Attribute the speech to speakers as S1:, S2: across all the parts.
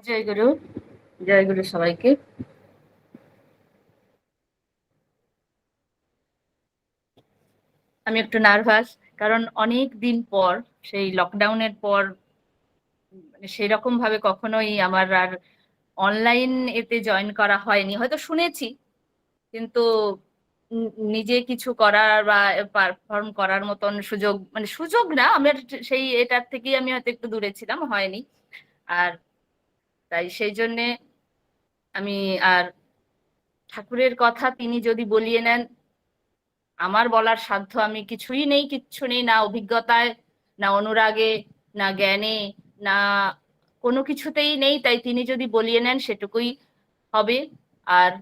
S1: জয় গুরু। জয় গুরু সবাইকে। আমি একটু নার্ভাস, কারণ অনেক দিন পর, সেই লকডাউনের পর, মানে সেই রকম ভাবে কখনোই আমার আর অনলাইন এতে জয়েন করা হয়নি। হয়তো শুনেছি, কিন্তু নিজে কিছু করার বা পারফর্ম করার মতন সুযোগ, মানে সুযোগ না, আমার সেই এটার থেকেই আমি হয়তো একটু দূরে ছিলাম, হয়নি। আর তাই সেই জন্যে আমি আর ঠাকুরের কথা তিনি যদি বলিয়ে নেন, আমার বলার সাধ্য আমি কিছুই নেই, কিচ্ছু নেই, না অভিজ্ঞতায়, না অনুরাগে, না জ্ঞানে, না কোনো কিছুতেই নেই। তাই তিনি যদি বলিয়ে নেন সেটুকুই হবে। আর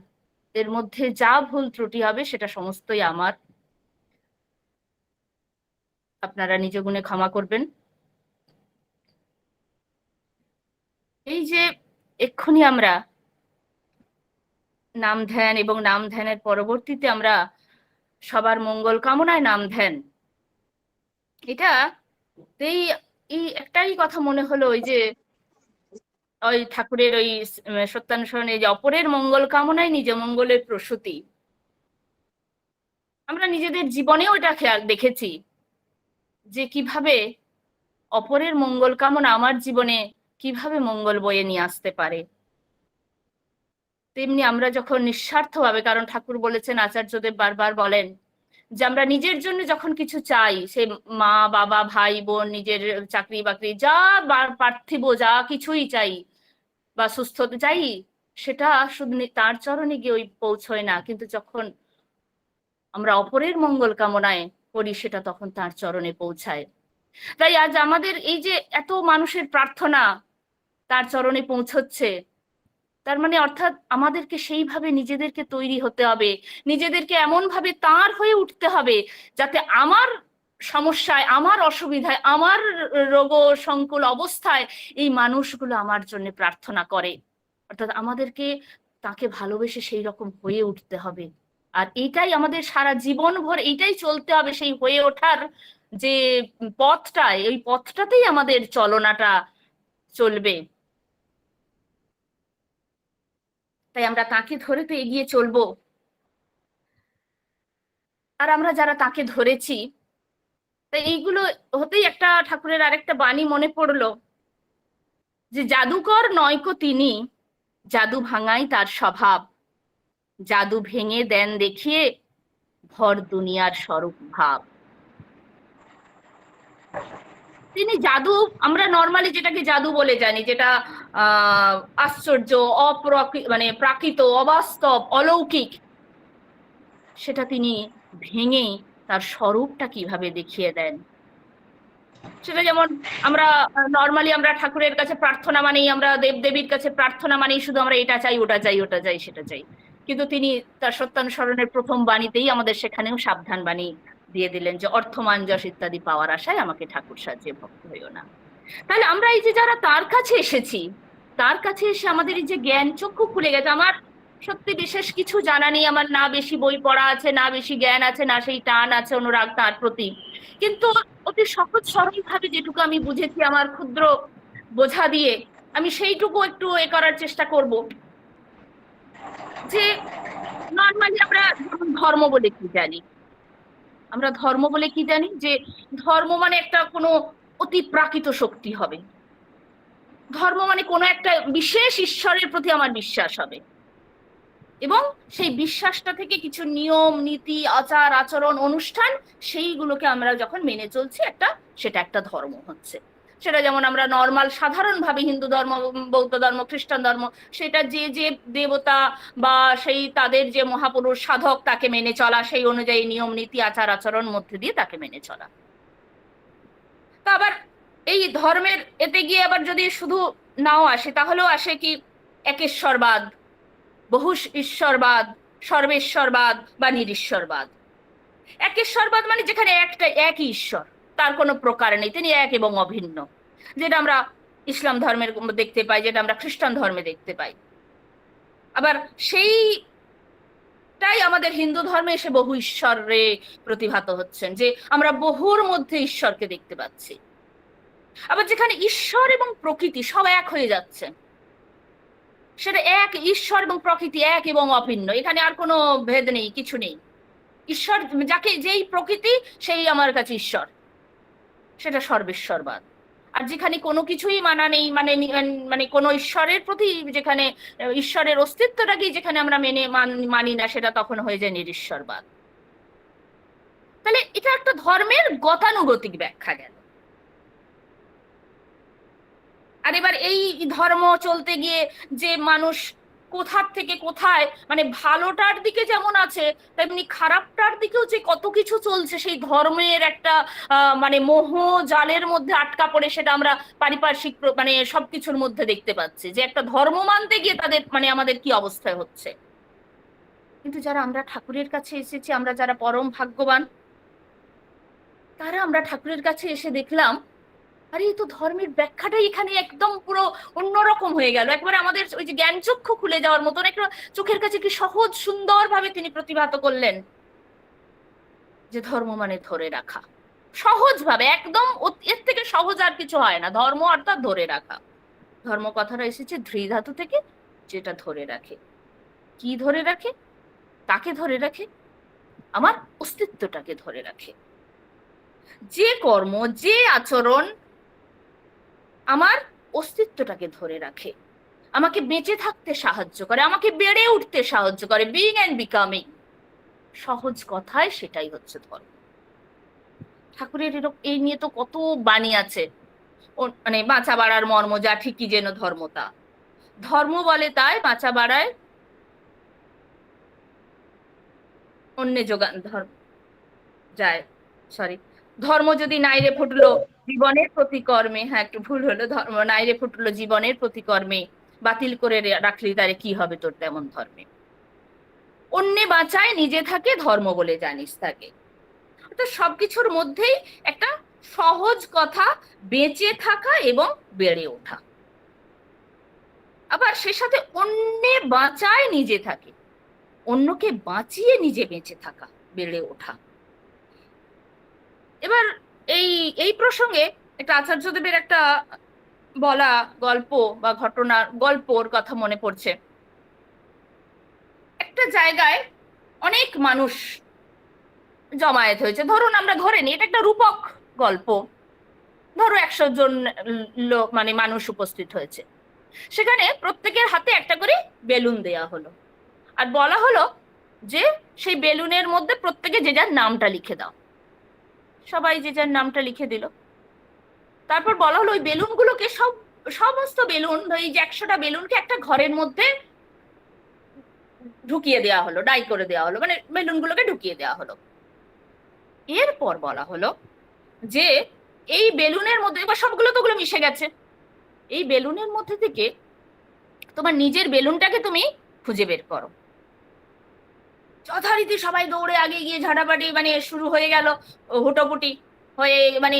S1: এর মধ্যে যা ভুল ত্রুটি হবে সেটা সমস্তই আমার। আপনারা নিজ গুণে ক্ষমা করবেন। এই যে এক্ষুনি আমরা নাম ধ্যান এবং নাম ধ্যানের পরবর্তীতে আমরা সবার মঙ্গল কামনায় নাম ধ্যান, এটা এই এই একটাই কথা মনে হলো, ওই যে ওই ঠাকুরের ওই সত্যানুসরণে যে অপরের মঙ্গল কামনায় নিজ মঙ্গলের প্রসূতি। আমরা নিজেদের জীবনেও এটা খেয়াল দেখেছি যে কিভাবে অপরের মঙ্গল কামনা আমার জীবনে কিভাবে মঙ্গল বয়ে নিয়ে আসতে পারে। তেমনি আমরা যখন নিঃস্বার্থভাবে, কারণ ঠাকুর বলেছেন, আচার্যদেব বারবার বলেন যে আমরা নিজের জন্য যখন কিছু চাই, সে মা বাবা ভাই বোন, নিজের চাকরি বাকরি, যা পার্থিব যা কিছুই চাই বা সুস্থতা চাই, সেটা শুধু তার চরণে গিয়ে ওই পৌঁছয় না, কিন্তু যখন আমরা অপরের মঙ্গল কামনায় করি সেটা তখন তার চরণে পৌঁছায়। তাই আজ আমাদের এই যে এত মানুষের প্রার্থনা তার চরণে পৌঁছচ্ছে, তার মানে অর্থাৎ আমাদেরকে সেইভাবে নিজেদেরকে তৈরি হতে হবে, নিজেদেরকে এমন ভাবে তার হয়ে উঠতে হবে যাতে আমার সমস্যায়, আমার অসুবিধায়, আমার রোগ সংকুল অবস্থায় এই মানুষগুলো আমার জন্য প্রার্থনা করে। অর্থাৎ আমাদেরকে তাকে ভালোবেসে সেই রকম হয়ে উঠতে হবে। আর এইটাই আমাদের সারা জীবন ভর এইটাই চলতে হবে, সেই হয়ে ওঠার যে পথটা, এই পথটাতেই আমাদের চলনাটা চলবে। তাই আমরা তাকে ধরে তো এগিয়ে চলবো। আর আমরা যারা তাকে ধরেছি, তাই এইগুলো হতেই একটা ঠাকুরের আরেকটা বাণী মনে পড়লো, যে জাদুকর নয়কো তিনি, জাদু ভাঙাই তার স্বভাব, জাদু ভেঙে দেন দেখিয়ে ভর দুনিয়ার স্বরূপ ভাব। তিনি জাদু, আমরা নর্মালি যেটাকে জাদু বলে জানি, যেটা আহ আশ্চর্য, মানে প্রাকৃত, অবাস্তব, অলৌকিক, সেটা তিনি ভেঙে তার স্বরূপটা কিভাবে দেখিয়ে দেন। সেটা যেমন আমরা নর্মালি আমরা ঠাকুরের কাছে প্রার্থনা মানেই, আমরা দেব দেবীর কাছে প্রার্থনা মানেই শুধু আমরা এটা চাই, ওটা চাই, ওটা চাই, সেটা চাই। কিন্তু তিনি তার সত্যানুসরণের প্রথম বাণীতেই আমাদের সেখানেও সাবধান বাণী দিয়ে দিলেন যে অর্থমান যশ ইত্যাদি পাওয়ার আশায় আমাকে ঠাকুর সাজিয়ে ভক্ত হইও না। তাহলে আমরা এই যে যারা তার কাছে এসেছি, তার কাছে এসে আমাদের এই যে জ্ঞান চক্ষু খুলে গেছে, আমার সত্যি বিশেষ কিছু জানা নেই, আমার না বেশি বই পড়া আছে, না বেশি জ্ঞান আছে, না সেই টান আছে অনুরাগ তার প্রতি, কিন্তু অতি সহজ সরল ভাবে যেটুকু আমি বুঝেছি আমার ক্ষুদ্র বোঝা দিয়ে, আমি সেইটুকু একটু এ করার চেষ্টা করব। যে নর্মালি আমরা যেমন ধর্ম বলে কি জানি, আমরা ধর্ম বলে কি জানি, যে ধর্ম মানে একটা কোনো অতি প্রাকৃত শক্তি হবে, ধর্ম মানে কোনো একটা বিশেষ ঈশ্বরের প্রতি আমার বিশ্বাস হবে, এবং সেই বিশ্বাসটা থেকে কিছু নিয়ম নীতি আচার আচরণ অনুষ্ঠান, সেইগুলোকে আমরা যখন মেনে চলছি, একটা সেটা একটা ধর্ম হচ্ছে। সেটা যেমন আমরা নর্মাল সাধারণভাবে হিন্দু ধর্ম, বৌদ্ধ ধর্ম, খ্রিস্টান ধর্ম, সেটা যে যে দেবতা বা সেই তাদের যে মহাপুরুষ সাধক তাকে মেনে চলা, সেই অনুযায়ী নিয়ম নীতি আচার আচরণ মধ্যে দিয়ে তাকে মেনে চলা। তা আবার এই ধর্মের এতে গিয়ে আবার যদি শুধু নাও আসে, তাহলেও আসে কি একেশ্বরবাদ, বহু ঈশ্বরবাদ, সর্বেশ্বরবাদ বা নিরীশ্বরবাদ। একেশ্বরবাদ মানে যেখানে একটা একই ঈশ্বর, তার কোনো প্রকার নেই, তিনি এক এবং অভিন্ন, যেটা আমরা ইসলাম ধর্মের দেখতে পাই, যেটা আমরা খ্রিস্টান ধর্মে দেখতে পাই। আবার সেইটাই আমাদের হিন্দু ধর্মে এসে বহু ঈশ্বরে প্রতিভাত হচ্ছেন, যে আমরা বহুর মধ্যে ঈশ্বরকে দেখতে পাচ্ছি। আবার যেখানে ঈশ্বর এবং প্রকৃতি সব এক হয়ে যাচ্ছে, সেটা এক, ঈশ্বর এবং প্রকৃতি এক এবং অভিন্ন, এখানে আর কোনো ভেদ নেই, কিছু নেই। ঈশ্বর যাকে, যেই প্রকৃতি সেই আমার কাছে ঈশ্বর, সেটা সর্বেশ্বরবাদ। আর যেখানে কোনো কিছুই মানা নেই, মানে মানে কোনো ঈশ্বরের প্রতি যেখানে ঈশ্বরের অস্তিত্বটাকেই যেখানে আমরা মানি না, সেটা তখন হয়ে যায় নিরীশ্বরবাদ। তাহলে এটা একটা ধর্মের গতানুগতিক ব্যাখ্যা গেল। আর এবার এই ধর্ম চলতে গিয়ে যে মানুষ কোথার থেকে কোথায়, মানে ভালোটার দিকে যেমন আছে, তেমনি খারাপটার দিকেও যে কত কিছু চলছে, সেই ধর্মের একটা মানে মোহ জালের মধ্যে আটকা পড়ে, সেটা আমরা পারিপার্শ্বিক মানে সবকিছুর মধ্যে দেখতে পাচ্ছি, যে একটা ধর্ম মানতে গিয়ে তাদের মানে আমাদের কি অবস্থায় হচ্ছে। কিন্তু যারা আমরা ঠাকুরের কাছে এসেছি, আমরা যারা পরম ভাগ্যবান, তারা আমরা ঠাকুরের কাছে এসে দেখলাম, আরে এই তো ধর্মের ব্যাখ্যাটাই এখানে একদম পুরো অন্যরকম হয়ে গেল, একবারে আমাদের ওই যে জ্ঞান চক্ষু খুলে যাওয়ার মতন একটা চোখের কাছে কি সহজ সুন্দর ভাবে তিনি প্রতিভাত করলেন, যে ধর্ম মানে ধরে রাখা। সহজ ভাবে একদম, এর থেকে সহজ আর কিছু হয় না। ধর্ম অর্থাৎ ধরে রাখা। ধর্ম কথাটা এসেছে ধৃ ধাতু থেকে, যেটা ধরে রাখে। কি ধরে রাখে? তাকে ধরে রাখে, আমার অস্তিত্বটাকে ধরে রাখে। যে কর্ম, যে আচরণ আমার অস্তিত্বটাকে ধরে রাখে, আমাকে বেঁচে থাকতে সাহায্য করে, আমাকে বেড়ে উঠতে সাহায্য করে, বিইং অ্যান্ড বিকামিং। সহজ কথায় সেটাই হচ্ছে ধর্ম। ঠাকুরের এই নিয়ে তো কত বাণী আছে। মানে বাঁচা বাড়ার মর্ম যা, ঠিকই যেন ধর্মতা। ধর্ম বলে তাই বাঁচা বাড়ায় অন্য যোগান ধর্ম যায়, সরি, ধর্ম যদি নাইরে ফুটলো জীবনের প্রতিকর্মে, হ্যাঁ একটু ভুল হলো, ধর্ম নাইরে ফুটলো জীবনের প্রতিকর্মে, বাতিল করে রাখলি তারে কি হবে তোর তেমন ধর্মে। অন্যে বাঁচায় নিজে থাকে, ধর্ম বলে জানিস থাকে। অর্থাৎ সবকিছুর মধ্যেই একটা সহজ কথা, বেঁচে থাকা এবং বেড়ে ওঠা। আবার সে সাথে অন্যে বাঁচায় নিজে থাকে, অন্যকে বাঁচিয়ে নিজে বেঁচে থাকা, বেড়ে ওঠা। এবার এই এই প্রসঙ্গে একটা আচার্যদেবের একটা বলা গল্প বা ঘটনার গল্পর কথা মনে পড়ছে। একটা জায়গায় অনেক মানুষ জমায়েত হয়েছে, ধরুন আমরা ধরে নিই এটা একটা রূপক গল্প, ধরো 100 জন লোক মানে মানুষ উপস্থিত হয়েছে। সেখানে প্রত্যেকের হাতে একটা করে বেলুন দেয়া হলো, আর বলা হলো যে সেই বেলুনের মধ্যে প্রত্যেকে যে যার নামটা লিখে দাও। সবাই যে যার নামটা লিখে দিল। তারপর বলা হলো ওই বেলুনগুলোকে সমস্ত বেলুন, এই যে 100টা বেলুনকে একটা ঘরের মধ্যে ঢুকিয়ে দেওয়া হলো, ডাই করে দেওয়া হলো, মানে বেলুনগুলোকে ঢুকিয়ে দেওয়া হলো। এরপর বলা হলো যে এই বেলুনের মধ্যে, এবার সবগুলো তো ওগুলো মিশে গেছে, এই বেলুনের মধ্যে থেকে তোমার নিজের বেলুনটাকে তুমি খুঁজে বের করো। যথারীতি সবাই দৌড়ে আগে গিয়ে ঝাঁটাপাটি মানে শুরু হয়ে গেল, হুটোপুটি হয়ে, মানে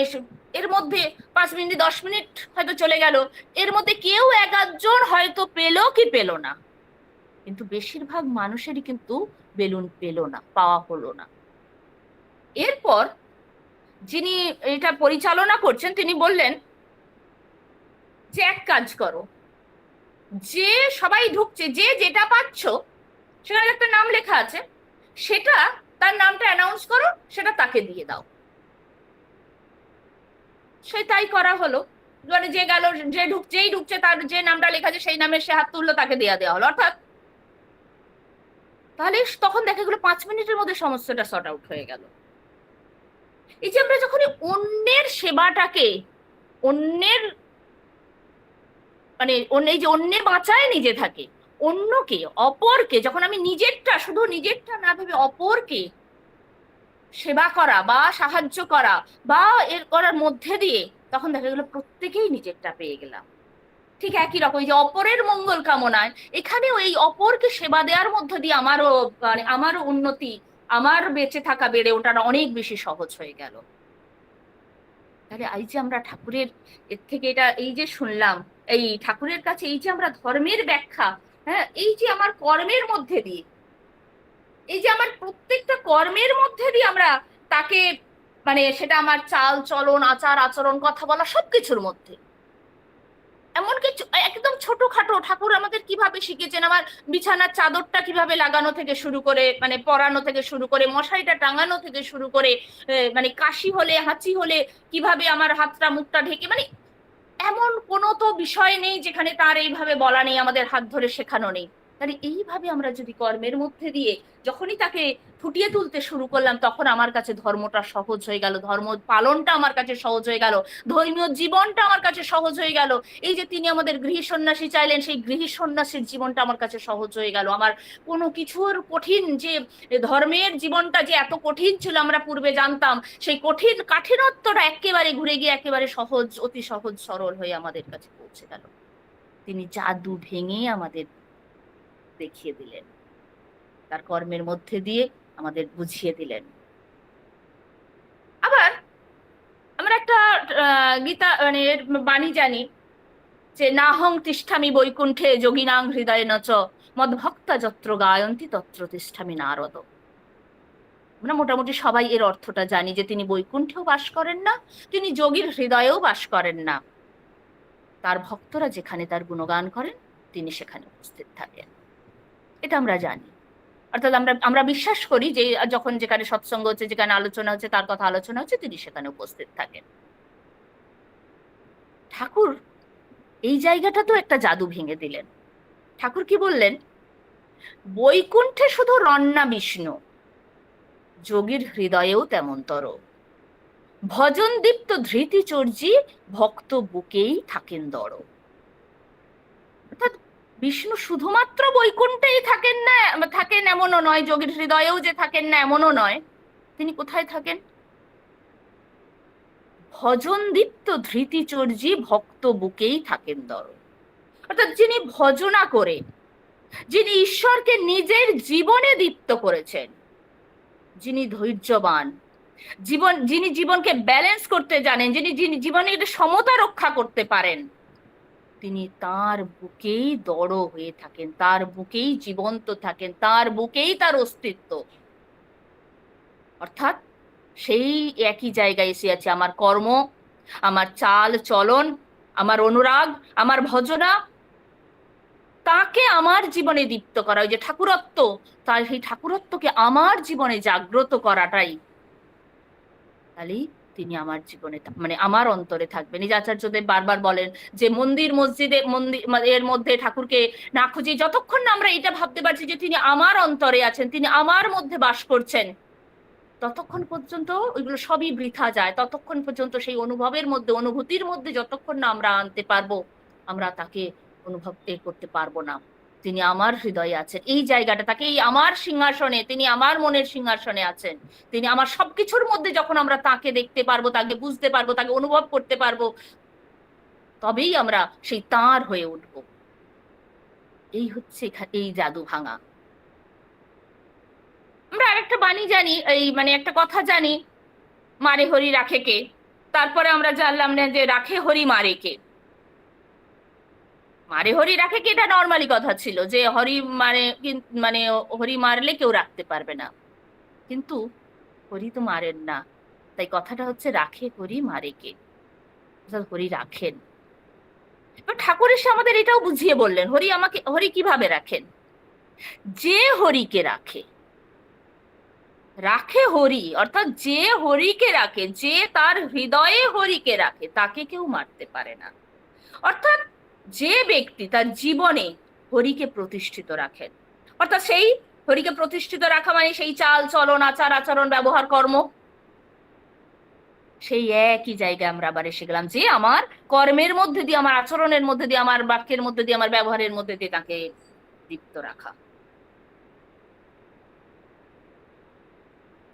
S1: এর মধ্যে 5 মিনিট 10 মিনিট হয়তো চলে গেল। এর মধ্যে কেউ এক আধজন হয়তো পেলো কি পেলো না, কিন্তু বেশিরভাগ মানুষেরই কিন্তু বেলুন পেলো না, পাওয়া হলো না। এরপর যিনি এটা পরিচালনা করছেন তিনি বললেন যে এক কাজ করো, যে সবাই ঢুকছে, যে যেটা পাচ্ছ সেখানে একটা নাম লেখা আছে, সেটা তার নামটা অ্যানাউন্স করো, সেটা তাকে দিয়ে দাও। সে তাই করা হলো। মানে যে গেল, যে যেই ঢুকছে তার যে নামটা লেখা আছে সেই নামে সে হাত তুললো, তাকে দেয়া দেওয়া হলো। অর্থাৎ তাহলে তখন দেখা গেলো 5 মিনিটের মধ্যে সমস্যাটা সর্ট আউট হয়ে গেল। এই যে আমরা যখন অন্যের সেবাটাকে, অন্যের মানে এই যে অন্যে বাঁচায় নিজে থাকে, অন্যকে অপরকে যখন আমি নিজেরটা, শুধু নিজেরটা না ভেবে অপরকে সেবা করা বা সাহায্য করা বা এর করার মধ্যে দিয়ে, তখন দেখা গেল প্রত্যেকেই নিজেরটা পেয়ে গেলাম। ঠিক একই রকম এই যে অপরের মঙ্গল কামনায়, এখানেও এই অপরকে সেবা দেওয়ার মধ্য দিয়ে আমারও মানে আমারও উন্নতি, আমার বেঁচে থাকা, বেড়ে ওঠাটা অনেক বেশি সহজ হয়ে গেল। তাহলে এই যে আমরা ঠাকুরের এর থেকে এটা এই যে শুনলাম, এই ঠাকুরের কাছে এই যে আমরা ধর্মের ব্যাখ্যা, হ্যাঁ এই যে আমার কর্মের মধ্যে দিয়ে, এই যে আমার প্রত্যেকটা কর্মের মধ্যে দিয়ে আমরা তাকে, মানে সেটা আমার চাল চলন আচার আচরণ কথা বলা সবকিছুর মধ্যে এমনকি একদম ছোটখাটো ঠাকুর আমাদের কিভাবে শিখেছেন, আমার বিছানার চাদরটা কিভাবে লাগানো থেকে শুরু করে, মানে পরানো থেকে শুরু করে, মশারিটা টাঙানো থেকে শুরু করে, মানে কাশি হলে হাঁচি হলে কিভাবে আমার হাতটা মুখটা ঢেকে, মানে এমন কোনো তো বিষয় নেই যেখানে তার এইভাবে বলা নেই, আমাদের হাত ধরে শেখানো নেই। তাহলে এইভাবে আমরা যদি কর্মের মধ্যে দিয়ে যখনই তাকে ফুটিয়ে তুলতে শুরু করলাম, তখন আমার কাছে ধর্মটা সহজ হয়ে গেল, ধর্ম পালনটা আমার কাছে সহজ হয়ে গেল, ধর্মীয় জীবনটা আমার কাছে সহজ হয়ে গেল। এই যে তিনি আমাদের গৃহী সন্ন্যাসী চাইলেন, সেই গৃহী সন্ন্যাসীর জীবনটা আমার কাছে সহজ হয়ে গেল। আমার কোনো কিছুর কঠিন যে ধর্মের জীবনটা যে এত কঠিন ছিল আমরা পূর্বে জানতাম, সেই কঠিন কাঠিন্যটা একেবারে ঘুরে গিয়ে একেবারে সহজ, অতি সহজ সরল হয়ে আমাদের কাছে পৌঁছে গেল। তিনি জাদু ভেঙে আমাদের দেখিয়ে দিলেন, তার কর্মের মধ্যে দিয়ে আমাদের বুঝিয়ে দিলেন। আবার আমরা একটা গীতা মানে এর বাণী জানি যে নাহং তিষ্ঠামি বৈকুণ্ঠে যোগিনাং হৃদয়ে নচ মদ্ভক্তা যত্র গায়ন্তি তত্র তিষ্ঠামি নারদ। আমরা মোটামুটি সবাই এর অর্থটা জানি যে তিনি বৈকুণ্ঠেও বাস করেন না, তিনি যোগীর হৃদয়েও বাস করেন না, তার ভক্তরা যেখানে তার গুণগান করেন তিনি সেখানে উপস্থিত থাকেন, এটা আমরা জানি। অর্থাৎ আমরা আমরা বিশ্বাস করি যে যখন যেখানে সৎসঙ্গ হচ্ছে, যেখানে আলোচনা হচ্ছে, তার কথা আলোচনা হচ্ছে, তিনি সেখানে উপস্থিত থাকেন। ঠাকুর এই জায়গাটা তো একটা জাদু ভেঙে দিলেন। ঠাকুর কি বললেন? বৈকুণ্ঠে শুধু রন্না বিষ্ণু, যোগীর হৃদয়েও তেমনতর। ভজন দীপ্ত ধৃতি চর্যি, ভক্ত বুকেই থাকেন দড়। অর্থাৎ বিষ্ণু শুধুমাত্র বৈকুণ্ঠেই থাকেন না, থাকেন এমনও নয়, যোগীর হৃদয়েও যে থাকেন না এমনও নয়। তিনি কোথায় থাকেন? ভজন দীপ্ত ধৃতি চর্যি, ভক্ত বুকেই থাকেন দড়। অর্থাৎ যিনি ভজনা করে, যিনি ঈশ্বরকে নিজের জীবনে দীপ্ত করেছেন, যিনি ধৈর্যবান, যিনি জীবনকে ব্যালেন্স করতে জানেন, যিনি যিনি জীবনে একটা সমতা রক্ষা করতে পারেন, তিনি তার বুকেই দড় হয়ে থাকেন, তার বুকেই জীবন্ত থাকেন, তার বুকেই তার অস্তিত্ব। অর্থাৎ সেই একই জায়গায় এসে আছে আমার কর্ম, আমার চাল চলন, আমার অনুরাগ, আমার ভজনা, তাকে আমার জীবনে দীপ্ত করা, ওই যে ঠাকুরত্ব, তার সেই ঠাকুরত্বকে আমার জীবনে জাগ্রত করাটাই, তাহলেই তিনি আমার জীবনে মানে আমার অন্তরে থাকবেন। এই যে আচার্যদেব বারবার বলেন যে মন্দির মসজিদে মন্দির এর মধ্যে ঠাকুরকে না খুঁজি, যতক্ষণ না আমরা এটা ভাবতে পারছি যে তিনি আমার অন্তরে আছেন, তিনি আমার মধ্যে বাস করছেন, ততক্ষণ পর্যন্ত ওইগুলো সবই বৃথা যায়। ততক্ষণ পর্যন্ত সেই অনুভবের মধ্যে, অনুভূতির মধ্যে যতক্ষণ না আমরা আনতে পারবো, আমরা তাকে অনুভব করতে পারবো না। তিনি আমার হৃদয়ে আছেন, এই জায়গাটা, তাকে এই আমার সিংহাসনে, তিনি আমার মনের সিংহাসনে আছেন। তিনি আমার সবকিছুর মধ্যে যখন আমরা তাকে দেখতে পারবো, তাকে বুঝতে পারবো, তাকে অনুভব করতে পারবো, তবেই আমরা সেই তাঁর হয়ে উঠবো। এই হচ্ছে এই জাদু ভাঙা। আমরা আরেকটা বাণী জানি, এই মানে একটা কথা জানি, মারে হরি রাখে কে। তারপরে আমরা জানলাম না যে রাখে হরি মারে কে। মারে হরি রাখে কে এটা নর্মালি কথা ছিল, যে হরি মানে মানে হরি মারলে কেউ রাখতে পারবে না, কিন্তু হরি তো মারেন না, তাই কথাটা হচ্ছে রাখে হরি মারে কে, অর্থাৎ হরি রাখেন। এবার ঠাকুর এসে আমাদের এটাও বুঝিয়ে বললেন, হরি কিভাবে রাখেন। যে হরিকে রাখে, রাখে হরি, অর্থাৎ যে হরিকে রাখে, যে তার হৃদয়ে হরিকে রাখে, তাকে কেউ মারতে পারে না। অর্থাৎ যে ব্যক্তি তার জীবনে হরিকে প্রতিষ্ঠিত রাখেন, অর্থাৎ সেই হরিকে প্রতিষ্ঠিত রাখা মানে সেই চাল চলন, আচার আচরণ, ব্যবহার, কর্ম, সেই একই জায়গায় আমরা আবার এসে গেলাম যে আমার কর্মের মধ্যে দিয়ে, আমার আচরণের মধ্যে দিয়ে, আমার বাক্যের মধ্যে দিয়ে, আমার ব্যবহারের মধ্যে দিয়ে তাকে দীপ্ত রাখা।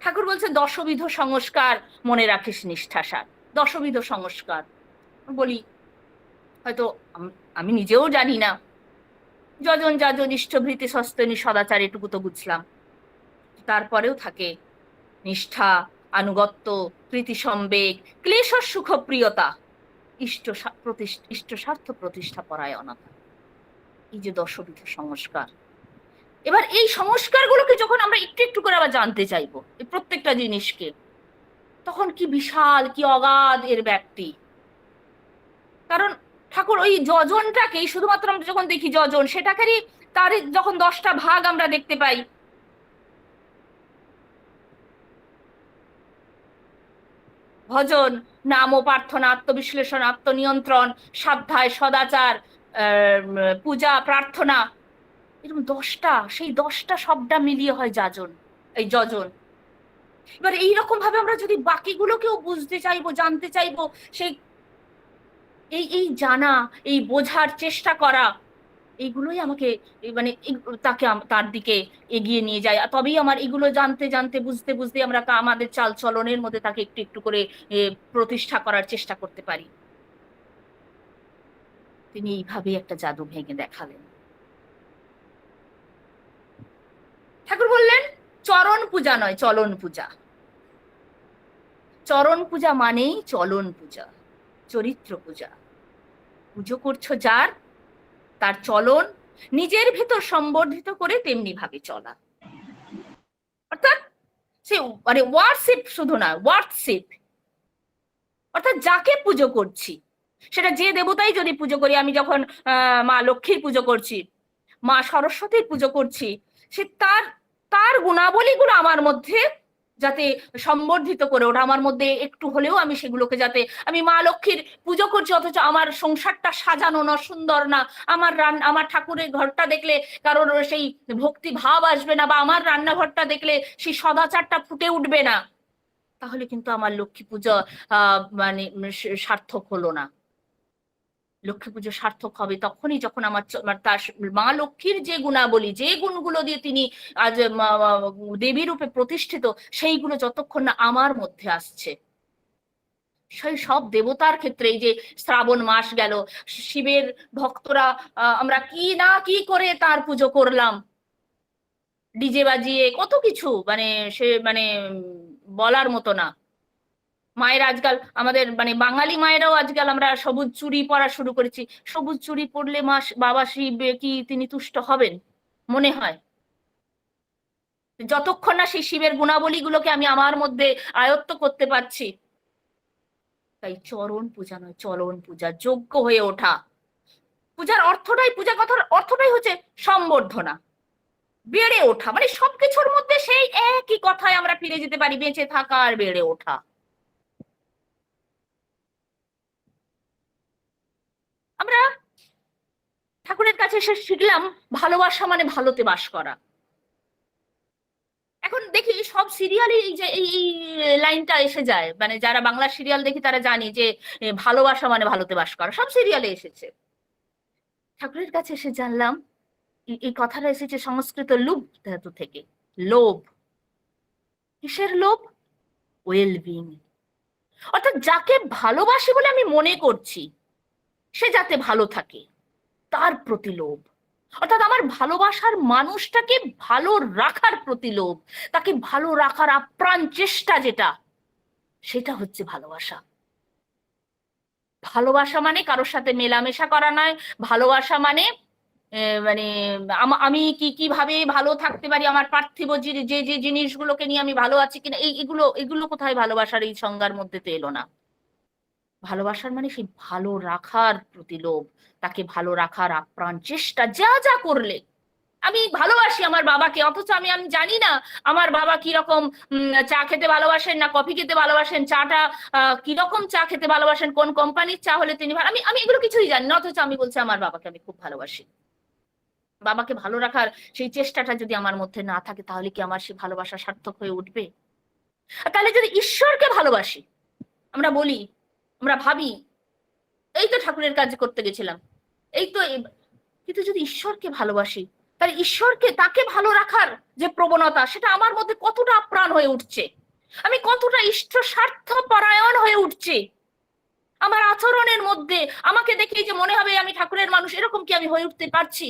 S1: ঠাকুর বলছে দশবিধ সংস্কার মনে রাখিস নিষ্ঠাসার। দশবিধ সংস্কার বলি, হয়তো আমি নিজেও জানি না, যজন যাজন ইষ্টভৃতি সস্তনী সদাচার এটুকু তো বুঝলাম, তারপরেও থাকে নিষ্ঠা, আনুগত্য, প্রীতি সম্বেগ, ক্লেশ সুখ প্রিয়তা, ইষ্ট স্বার্থ প্রতিষ্ঠা পরায়ণতা। এই যে দশবিধ সংস্কার। এবার এই সংস্কারগুলোকে যখন আমরা একটু একটু করে আবার জানতে চাইবো, এই প্রত্যেকটা জিনিসকে, তখন কি বিশাল, কি অগাধ এর ব্যাপ্তি। কারণ ঠাকুর ওই যজনটাকেই শুধুমাত্র আমরা যখন দেখি যজন, সেটাকেরই তার যখন 10টা ভাগ আমরা দেখতে পাই, ভজন, নাম ও প্রার্থনা, আত্মবিশ্লেষণ, আত্মনিয়ন্ত্রণ, স্বাধ্যায়, সদাচার, পূজা, প্রার্থনা, এরকম 10টা, সেই 10টা সবটা মিলিয়ে হয় যাজন, এই যজন। এবার এইরকম ভাবে আমরা যদি বাকিগুলোকেও বুঝতে চাইবো, জানতে চাইবো, সেই এই এই জানা, এই বোঝার চেষ্টা করা, এইগুলোই আমাকে মানে তাকে তার দিকে এগিয়ে নিয়ে যায়। আর তবেই আমার এগুলো জানতে জানতে, বুঝতে বুঝতে আমরা আমাদের চাল চলনের মধ্যে তাকে একটু একটু করে প্রতিষ্ঠা করার চেষ্টা করতে পারি। তিনি এইভাবেই একটা জাদু ভেঙে দেখালেন। ঠাকুর বললেন চরণ পূজা নয়, চলন পূজা। চরণ পূজা মানেই চলন পূজা, চরিত্র পূজা। পুজো করছো যার, তার চলন নিজের ভেতর সম্বর্ধিত করে তেমনি ভাবে চলা। অর্থাৎ সে মানে ওয়ার্শিপ শুধু না, ওয়ার্কশিপ, অর্থাৎ যাকে পুজো করছি, সেটা যে দেবতাই যদি পুজো করি, আমি যখন মা লক্ষ্মীর পুজো করছি, মা সরস্বতীর পুজো করছি, সে তার তার গুণাবলীগুলো আমার মধ্যে যাতে সম্বর্ধিত করে ওঠা, আমার মধ্যে একটু হলেও আমি সেগুলোকে, যাতে আমি মা লক্ষ্মীর পুজো করছি অথচ আমার সংসারটা সাজানো না, সুন্দর না, আমার ঠাকুরের ঘরটা দেখলে কারোর সেই ভক্তি ভাব আসবে না, বা আমার রান্নাঘরটা দেখলে সেই সদাচারটা ফুটে উঠবে না, তাহলে কিন্তু আমার লক্ষ্মী পুজো মানে সার্থক হলো না। লক্ষ্মী পুজো সার্থক হবে তখনই যখন আমার তার মা লক্ষ্মীর যে গুণাবলী, যে গুণগুলো দিয়ে তিনি আজ দেবী রূপে প্রতিষ্ঠিত, সেইগুলো যতক্ষণ না আমার মধ্যে আসছে। সেই সব দেবতার ক্ষেত্রে এই যে শ্রাবণ মাস গেল, শিবের ভক্তরা আমরা কি না কি করে তার পুজো করলাম, ডিজে বাজিয়ে কত কিছু, মানে সে মানে বলার মতো না। মায়ের আজকাল আমাদের মানে বাঙালি মায়েরাও আজকাল আমরা সবুজ চুড়ি পরা শুরু করেছি। সবুজ চুড়ি পরলে মা বাবা শিব কি তিনি তুষ্ট হবেন? মনে হয় যতক্ষণ না সেই শিবের গুণাবলীগুলোকে আমি আমার মধ্যে আয়ত্ত করতে পারছি। তাই চরণ পূজা নয়, চলন পূজা, যোগ্য হয়ে ওঠা। পূজার অর্থটাই, পূজা কথার অর্থটাই হচ্ছে সম্বর্ধনা, বেড়ে ওঠা, মানে সবকিছুর মধ্যে সেই একই কথায় আমরা ফিরে যেতে পারি, বেঁচে থাকা আর বেড়ে ওঠা। আমরা ঠাকুরের কাছে এসে শিখলাম ভালোবাসা মানে ভালোতে বাস করা। এখন দেখি সব সিরিয়ালই এই যে এই লাইনটা এসে যায়, মানে যারা বাংলা সিরিয়াল দেখি তারা জানি যে ভালোবাসা মানে ভালোতে বাস করা, সব সিরিয়ালে এসেছে। ঠাকুরের কাছে এসে জানলাম এই কথাটা এসেছে সংস্কৃত লুভ ধাতু থেকে। লোভ, কিসের লোভ? ওয়েল বিং, অর্থাৎ যাকে ভালোবাসি বলে আমি মনে করছি সে যাতে ভালো থাকে, তার প্রতি লোভ। অর্থাৎ আমার ভালোবাসার মানুষটাকে ভালো রাখার প্রতি লোভ, তাকে ভালো রাখার আপ্রাণ চেষ্টা, যেটা সেটা হচ্ছে ভালোবাসা। ভালোবাসা মানে কারোর সাথে মেলামেশা করা নয়। ভালোবাসা মানে মানে আমি কি কিভাবে ভালো থাকতে পারি, আমার পার্থিব যে যে যে জিনিসগুলোকে নিয়ে আমি ভালো আছি কিনা, এগুলো এগুলো কোথায় ভালোবাসার এই সংজ্ঞার মধ্যে তো এলো না। ভালোবাসার মানে সেই ভালো রাখার প্রতি লোভ, তাকে ভালো রাখার আপ্রাণ চেষ্টা। যা যা করলে আমি ভালোবাসি আমার বাবাকে, অথচ আমি আমি জানি না আমার বাবা কিরকম চা খেতে ভালোবাসেন না কফি খেতে ভালোবাসেন, চাটা কিরকম চা খেতে ভালোবাসেন, কোন কোম্পানির চা হলে তিনি আমি আমি এগুলো কিছুই জানি না, অথচ আমি বলছি আমার বাবাকে আমি খুব ভালোবাসি। বাবাকে ভালো রাখার সেই চেষ্টাটা যদি আমার মধ্যে না থাকে, তাহলে কি আমার সেই ভালোবাসা সার্থক হয়ে উঠবে? আর তাহলে যদি ঈশ্বরকে ভালোবাসি, আমরা বলি, আমরা ভাবি এই তো ঠাকুরের কাজ করতে গেছিলাম, এই তো কিন্তু যদি ঈশ্বরকে ভালোবাসি, তাহলে ঈশ্বরকে, তাকে ভালো রাখার যে প্রবণতা, সেটা আমার মধ্যে কতটা আপ্রাণ হয়ে উঠছে, আমি কতটা ইষ্ট স্বার্থ পরায়ণ হয়ে উঠছি আমার আচরণের মধ্যে। আমাকে দেখেই যে মনে হবে আমি ঠাকুরের মানুষ, এরকম কি আমি হয়ে উঠতে পারছি?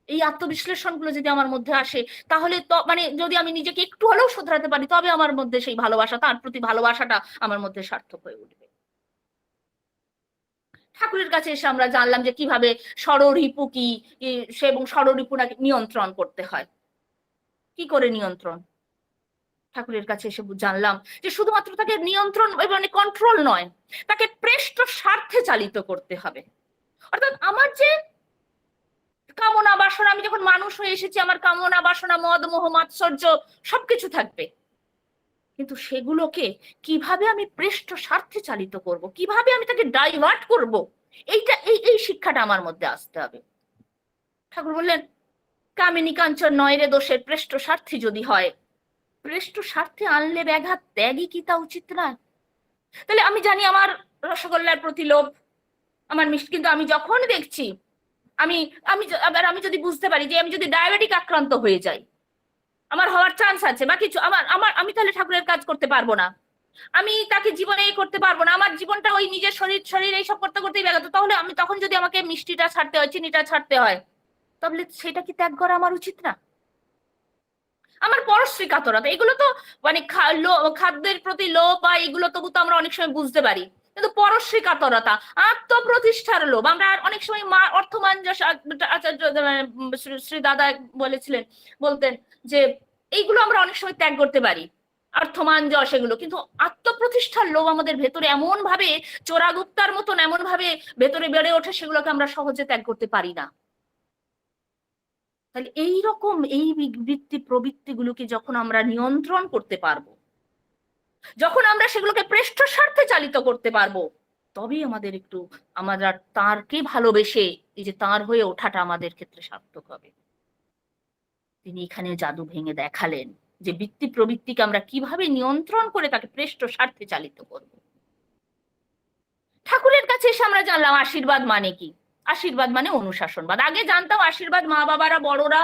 S1: এই আত্মবিশ্লেষণ গুলো যদি আমার মধ্যে আসে, তাহলে তো মানে যদি আমি নিজেকে একটু হলেও শুধরাতে পারি, তবে আমার মধ্যে সেই ভালোবাসা, তার প্রতি ভালোবাসাটা আমার মধ্যে সার্থক হয়ে উঠবে। ঠাকুরের কাছে এসে আমরা জানলাম যে কিভাবে ষড়রিপু কি, সে এবং ষড়রিপুটাকে নিয়ন্ত্রণ করতে হয়। কি করে নিয়ন্ত্রণ? ঠাকুরের কাছে এসে জানলাম যে শুধুমাত্র তাকে নিয়ন্ত্রণ মানে কন্ট্রোল নয়, তাকে প্রেষ্ট স্বার্থে চালিত করতে হবে। অর্থাৎ আমার যে কামনা বাসনা, আমি যখন মানুষ হয়ে এসেছি আমার কামনা বাসনা মদ মোহ মাৎসর্য সবকিছু থাকবে, কিন্তু সেগুলোকে কিভাবে আমি পৃষ্ঠ স্বার্থে চালিত করব, কিভাবে আমি তাকে ডাইভার্ট করব, এইটা এই এই শিক্ষাটা আমার মধ্যে আসতে হবে। ঠাকুর বললেন, কামিনী কাঞ্চন নয় রে দোষের পৃষ্ঠ স্বার্থী যদি হয়, পৃষ্ঠ স্বার্থে আনলে ব্যাঘাত ত্যাগই কি তা উচিত না? তাহলে আমি জানি আমার রসগোল্লার প্রতি লোভ, আমার মিষ্টি, কিন্তু আমি যখন দেখছি আমি আমি আবার আমি যদি বুঝতে পারি যে আমি যদি ডায়াবেটিক আক্রান্ত হয়ে যাই, আমার হওয়ার চান্স আছে বা কিছু, আমার আমার আমি তাহলে ঠাকুরের কাজ করতে পারবো না, আমি তাকে জীবনে করতে পারবো না, আমার জীবনটা ওই নিজের শরীর শরীর এইসব করতে করতেই ব্যাঘাত। তাহলে আমি তখন যদি আমাকে মিষ্টিটা ছাড়তে হয়, চিনিটা ছাড়তে হয়, তাহলে সেটা কি ত্যাগ করা আমার উচিত না? আমার পরশ্রী কাতরতা, এগুলো তো মানে খাদ্যের প্রতি লোভ বা এগুলো তবু তো আমরা অনেক সময় বুঝতে পারি, কিন্তু পরশ্রী কাতরতা, আত্মপ্রতিষ্ঠার লোভ, আমরা অনেক সময় অর্থমঞ্জস, আচার্য শ্রী দাদা বলেছিলেন, বলতেন যে এইগুলো আমরা অনেক সময় ত্যাগ করতে পারি, অর্থমঞ্জস এগুলো, কিন্তু আত্মপ্রতিষ্ঠার লোভ আমাদের ভেতরে এমন ভাবে চোরাগুপ্তার মতন এমন ভাবে ভেতরে বেড়ে ওঠে, সেগুলোকে আমরা সহজে ত্যাগ করতে পারি না। তাহলে এই রকম এই বৃত্তি প্রবৃত্তিগুলোকে যখন আমরা নিয়ন্ত্রণ করতে পারবো, যখন আমরা সেগুলোকে পৃষ্ঠ স্বার্থে চালিত করতে পারবো, তবেই আমাদের একটু আমরা তাঁরকে ভালোবেসে এই যে তাঁর হয়ে ওঠাটা আমাদের ক্ষেত্রে সার্থক হবে। তিনি এখানে জাদু ভেঙে দেখালেন যে বৃত্তি প্রবৃত্তিকে আমরা কিভাবে নিয়ন্ত্রণ করে তাকে পৃষ্ঠ স্বার্থে চালিত করব। ঠাকুরের কাছে এসে আমরা জানলাম আশীর্বাদ মানে কি। আশীর্বাদ মানে অনুশাসনবাদ। আগে জানতাম আশীর্বাদ মা বাবারা, বড়রা,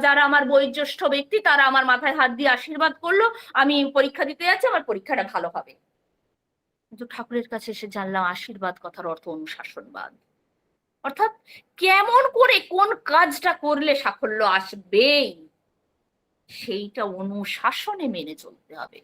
S1: যারা আমার বয়োজ্যেষ্ঠ ব্যক্তি, তারা আমার মাথায় হাত দিয়ে আশীর্বাদ করলো, আমি পরীক্ষা দিতে যাচ্ছি, আমার পরীক্ষাটা ভালো হবে। কিন্তু ঠাকুরের কাছে এসে জানলাম আশীর্বাদ কথার অর্থ অনুশাসনবাদ। অর্থাৎ কেমন করে কোন কাজটা করলে সাফল্য আসবে, সেইটা অনুশাসনে মেনে চলতে হবে।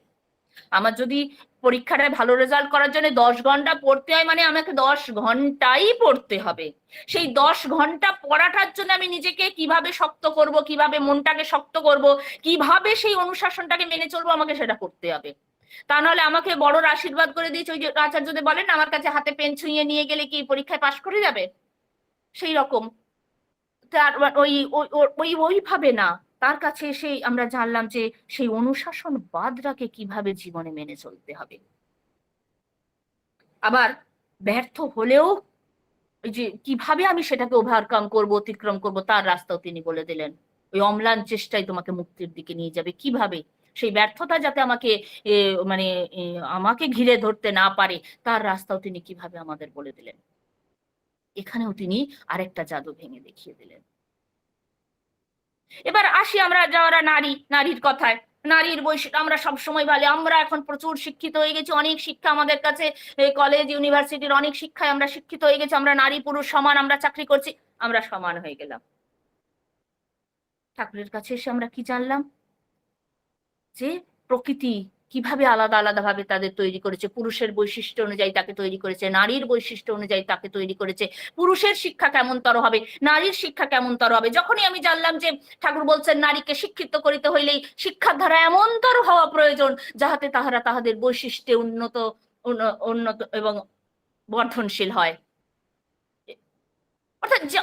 S1: আমার যদি পরীক্ষাটায় ভালো রেজাল্ট করার জন্য 10 ঘন্টা পড়তে হয়, মানে আমাকে 10 ঘন্টাই পড়তে হবে। সেই 10 ঘন্টা পড়াটার জন্য আমি নিজেকে কিভাবে শক্ত করব, কিভাবে মনটাকে শক্ত করব, কিভাবে সেই অনুশাসনটাকে মেনে চলবো, আমাকে সেটা করতে হবে। তা নাহলে আমাকে বড়র আশীর্বাদ করে দিয়েছে, ওই যে আচার্যদেব বলেন আমার কাছে হাতে পেন ছুঁয়ে নিয়ে গেলে কি পরীক্ষায় পাশ করে যাবে, সেই রকম তার ওই ওইভাবে না, তার কাছে এসে আমরা জানলাম যে সেই অনুশাসন বাদটাকে কিভাবে জীবনে মেনে চলতে হবে। আবার ব্যর্থ হলেও ওই যে কিভাবে আমি সেটাকে ওভারকাম করব, অতিক্রম করব, তার রাস্তাও তিনি বলে দিলেন। ওই অম্লান চেষ্টাই তোমাকে মুক্তির দিকে নিয়ে যাবে। কিভাবে সেই ব্যর্থতা যাতে আমাকে মানে আমাকে ঘিরে ধরতে না পারে, তার রাস্তাও তিনি কিভাবে আমাদের বলে দিলেন। এখানেও তিনি আরেকটা জাদু ভেঙে দেখিয়ে দিলেন। এবার আসি আমরা যারা নারী, নারীর কথায়। নারীর বৈশিষ্ট্য আমরা সবসময় বলি, আমরা এখন প্রচুর শিক্ষিত হয়ে গেছি, অনেক শিক্ষা আমাদের কাছে, কলেজ ইউনিভার্সিটির অনেক শিক্ষায় আমরা শিক্ষিত হয়ে গেছি, আমরা নারী পুরুষ সমান, আমরা চাকরি করছি, আমরা সমান হয়ে গেলাম। ঠাকুরের কাছে এসে আমরা কি জানলাম? যে প্রকৃতি কিভাবে আলাদা আলাদা ভাবে তাদের তৈরি করেছে, পুরুষের বৈশিষ্ট্য অনুযায়ী তাকে তৈরি করেছে, নারীর বৈশিষ্ট্য অনুযায়ী তাকে তৈরি করেছে। পুরুষের শিক্ষা কেমন তর হবে, নারীর শিক্ষা কেমন তর হবে। যখনই আমি জানলাম যে ঠাকুর বলছেন নারীকে শিক্ষিত করিতে হইলেই শিক্ষার ধারা এমন তর হওয়া প্রয়োজন, যাহাতে তাহারা তাহাদের বৈশিষ্ট্যে উন্নত উন্নত এবং বর্ধনশীল হয়। অর্থাৎ যে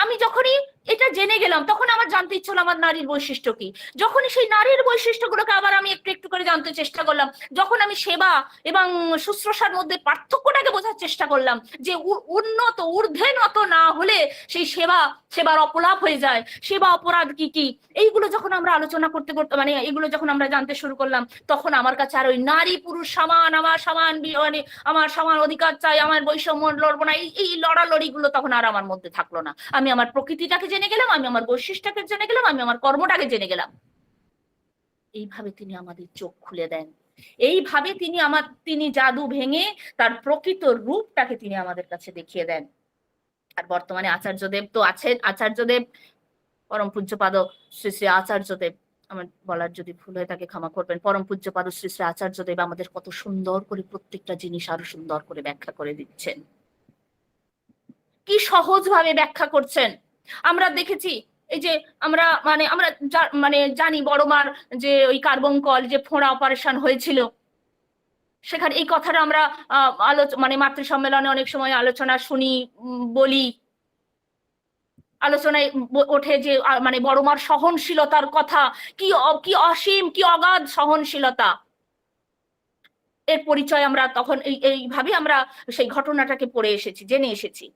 S1: আমি যখনই এটা জেনে গেলাম, তখন আমার জানতে ইচ্ছে হলো আমার নারীর বৈশিষ্ট্য কি। যখনই সেই নারীর বৈশিষ্ট্যগুলোকে আবার আমি একটু একটু করে জানতে চেষ্টা করলাম, যখন আমি সেবা এবং শুশ্রূষার মধ্যে পার্থক্যটাকে বোঝার চেষ্টা করলাম, যে উন্নত ঊর্ধ্বে নত না হলে সেই সেবার অপলাপ হয়ে যায়, সেবা অপরাধ কি কি, এইগুলো যখন আমরা আলোচনা করতে করতে মানে এগুলো যখন আমরা জানতে শুরু করলাম, তখন আমার কাছে আর ওই নারী পুরুষ সমান, আমার সমান মানে আমার সমান অধিকার চাই, আমার বৈষম্য লড়বো না, এই লড়ালড়ি গুলো তখন আর আমার মধ্যে থাকলো না। আমি আমার প্রকৃতিটাকে জেনে গেলাম, আমি আমার বৈশিষ্ট্যটাকে জেনে গেলাম, আমি আমার কর্মটাকে জেনে গেলাম। এইভাবে তিনি আমাদের চোখ খুলে দেন, এইভাবে তিনি জাদু ভেঙে তার প্রকৃত রূপটাকে তিনি আমাদের কাছে দেখিয়ে দেন। আর বর্তমানে আচার্যদেব তো আছেন, আচার্যদেব পরম পূজ্যপাদ শ্রী শ্রী আচার্যদেব, আমার বলার যদি ভুল হয়ে থাকে ক্ষমা করবেন, পরম পূজ্যপাদ শ্রী শ্রী আচার্যদেব আমাদের কত সুন্দর করে প্রত্যেকটা জিনিস আরো সুন্দর করে ব্যাখ্যা করে দিচ্ছেন, কি সহজ ভাবে ব্যাখ্যা করছেন। আমরা দেখেছি এই যে আমরা মানে জানি বড় মার যে ওই কার্বঙ্কল যে ফোঁড়া অপারেশন হয়েছিল, সেখানে এই কথাটা আমরা মানে মাতৃ সম্মেলনে অনেক সময় আলোচনা শুনি, বলি, আলোচনায় ওঠে যে মানে বড় মার সহনশীলতার কথা, কি কি অসীম, কি অগাধ সহনশীলতা। এর পরিচয় আমরা তখন এইভাবে আমরা সেই ঘটনাটাকে পড়ে এসেছি, জেনে এসেছি।